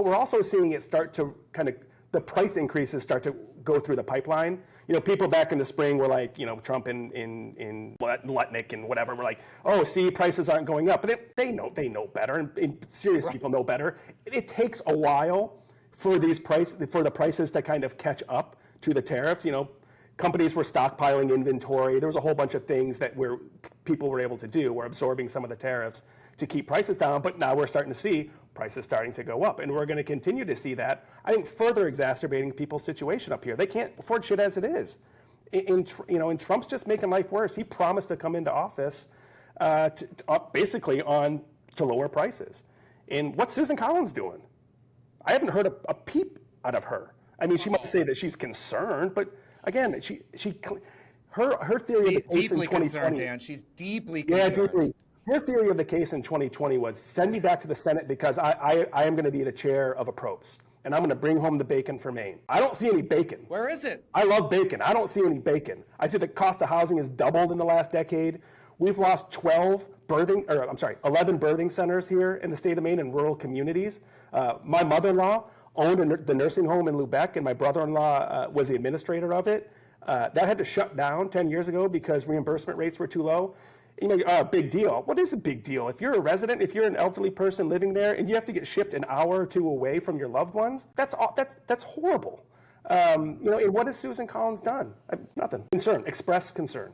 but we're also seeing it start to kind of, the price increases start to go through the pipeline. People back in the spring were like, Trump in Lutnick and whatever, were like, oh, see, prices aren't going up. But they know better, and serious people know better. It takes a while for the prices to kind of catch up to the tariffs. Companies were stockpiling inventory. There was a whole bunch of things that people were able to do. We're absorbing some of the tariffs to keep prices down, but now we're starting to see prices starting to go up, and we're going to continue to see that. I think further exacerbating people's situation up here. They can't afford shit as it is. And Trump's just making life worse. He promised to come into office basically to lower prices. And what's Susan Collins doing? I haven't heard a peep out of her. I mean, she might say that she's concerned, but again, her theory of the case in 2020. Deeply concerned, Dan. She's deeply concerned. Yeah, deeply. Her theory of the case in 2020 was send me back to the Senate because I am going to be the chair of approps, and I'm going to bring home the bbacon for Maine. I don't see any bacon. Where is it? I love bacon. I don't see any bacon. I see the cost of housing has doubled in the last decade. We've lost 11 birthing centers here in the state of Maine in rural communities. My mother-in-law owned the nursing home in Lubec, and my brother-in-law was the administrator of it. That had to shut down 10 years ago because reimbursement rates were too low. Big deal. What is a big deal? If you're a resident, if you're an elderly person living there, and you have to get shipped an hour or two away from your loved ones, that's horrible. And what has Susan Collins done? Nothing. Concern. Express concern.